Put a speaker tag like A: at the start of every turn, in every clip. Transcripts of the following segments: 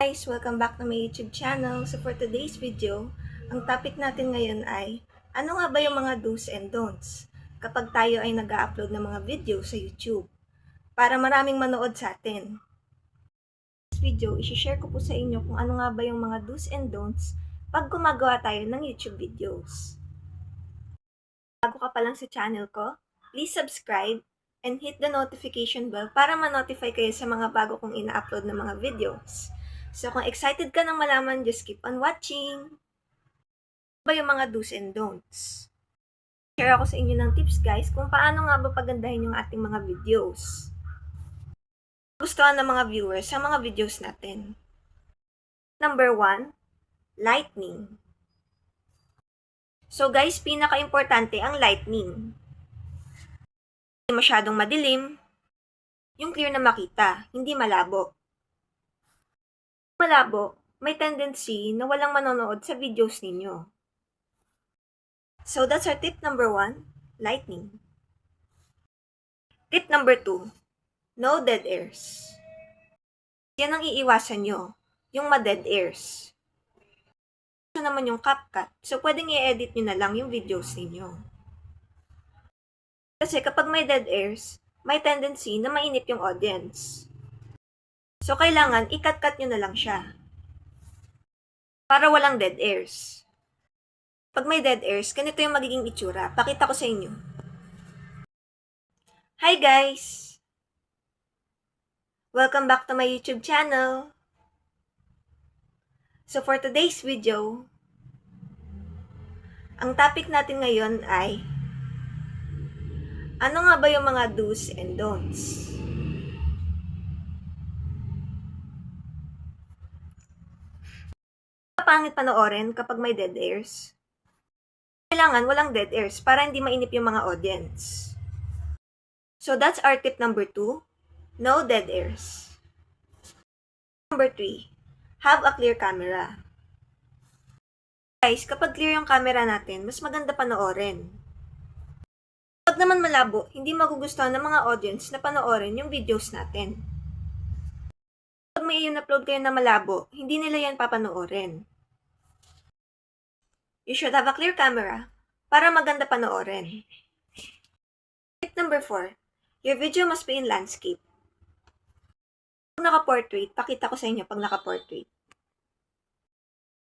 A: guys! Welcome back to my YouTube channel. So for today's video, ang topic natin ngayon ay ano nga ba yung mga do's and don'ts kapag tayo ay nag-upload ng mga video sa YouTube para maraming manood sa atin. This video, isi-share ko po sa inyo kung ano nga ba yung mga do's and don'ts pag gumagawa tayo ng YouTube videos. Bago ka pa lang sa channel ko, please subscribe and hit the notification bell para ma-notify kayo sa mga bago kong ina-upload na mga videos. So kung excited ka nang malaman, just keep on watching. Ano ba yung mga do's and don'ts? Share ako sa inyo ng tips guys kung paano nga ba pagandahin yung ating mga videos. Gustuhan ng mga viewers sa mga videos natin. Number 1, lightning. So guys, pinaka-importante ang lightning. Hindi masyadong madilim, yung clear na makita, hindi malabo. Malabo, may tendency na walang manonood sa videos ninyo. So that's our tip number 1, lightning. Tip number 2, no dead airs. Yan ang iiwasan nyo, yung ma-dead airs. Ito naman yung CapCut, so pwedeng i-edit nyo na lang yung videos ninyo. Kasi kapag may dead airs, may tendency na mainip yung audience. So kailangan i-cut-cut nyo na lang siya. Para walang dead airs. Pag may dead airs, ganito yung magiging itsura. Pakita ko sa inyo. Hi guys! Welcome back to my YouTube channel. So for today's video, ang topic natin ngayon ay ano nga ba yung mga do's and don'ts? Pangit panoorin kapag may dead airs. Kailangan walang dead airs para hindi mainip yung mga audience. So that's our tip number 2, no dead airs. Number 3, have a clear camera. Guys, kapag clear yung camera natin, mas maganda panoorin. Pag naman malabo, hindi magugustuhan ng mga audience na panoorin yung videos natin. Pag may i-upload kayo na malabo, hindi nila yan papanoorin. You should have a clear camera para maganda panoorin. Tip number 4, your video must be in landscape. Pag naka-portrait, pakita ko sa inyo pag naka-portrait.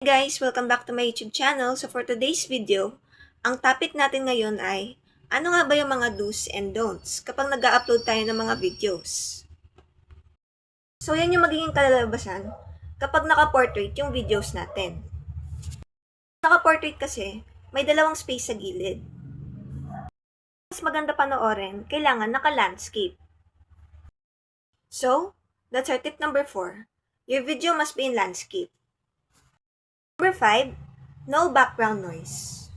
A: Hey guys, welcome back to my YouTube channel. So for today's video, ang topic natin ngayon ay ano nga ba yung mga do's and don'ts kapag nag-upload tayo ng mga videos? So, yan yung magiging kalalabasan kapag naka-portrait yung videos natin. Naka-portrait kasi, may dalawang space sa gilid. Mas maganda panoorin, kailangan naka-landscape. So, that's our tip number 4. Your video must be in landscape. Number 5, no background noise.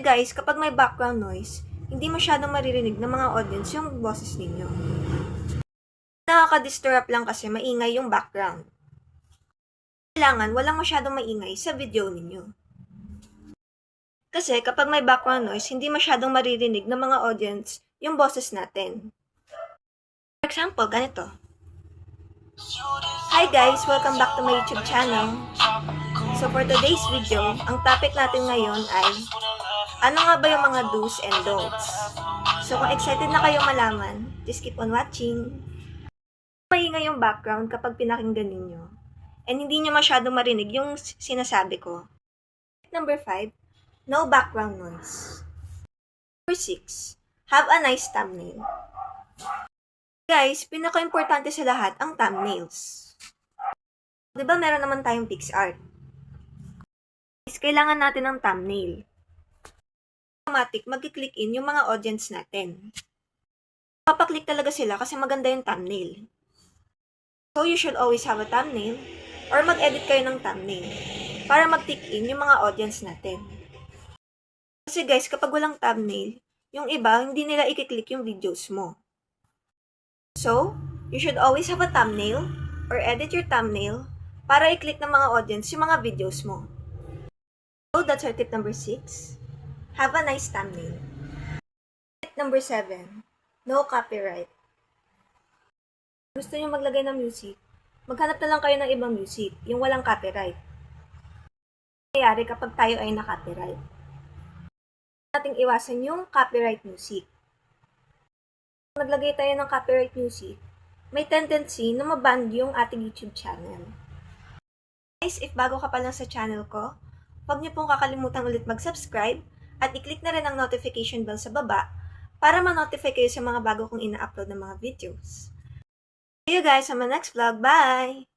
A: Guys, kapag may background noise, hindi masyadong maririnig ng mga audience yung boses ninyo. Nakaka-disturb lang kasi maingay yung background. Kailangan walang masyadong maingay sa video ninyo. Kasi kapag may background noise, hindi masyadong maririnig ng mga audience yung boses natin. For example, ganito. Hi guys! Welcome back to my YouTube channel. So for today's video, ang topic natin ngayon ay ano nga ba yung mga do's and don'ts? So kung excited na kayo malaman, just keep on watching. Maingay yung background kapag pinakinggan ninyo. And hindi nyo masyadong marinig yung sinasabi ko. Number 5, no background noise. Number 6, have a nice thumbnail. Guys, pinaka-importante sa lahat ang thumbnails. Diba meron naman tayong PixArt? Kailangan natin ng thumbnail. Automatic, mag-click in yung mga audience natin. Papaklik talaga sila kasi maganda yung thumbnail. So, you should always have a thumbnail or mag-edit kayo ng thumbnail para mag-click in yung mga audience natin. Kasi guys, kapag walang thumbnail, yung iba, hindi nila i-click yung videos mo. So, you should always have a thumbnail or edit your thumbnail para i-click ng mga audience yung mga videos mo. So, that's our tip number 6. Have a nice thumbnail. Tip number 7, no copyright. Gusto nyo maglagay ng music, Maghanap na lang kayo ng ibang music, yung walang copyright. Nangyayari kapag tayo ay na-copyright. Nating iwasan yung copyright music. Kung naglagay tayo ng copyright music, may tendency na maban yung ating YouTube channel. Guys, if bago ka pa lang sa channel ko, huwag niyo pong kakalimutan ulit mag-subscribe at i-click na rin ang notification bell sa baba para ma-notify kayo sa mga bago kong ina-upload na mga videos. See you guys on my next vlog. Bye!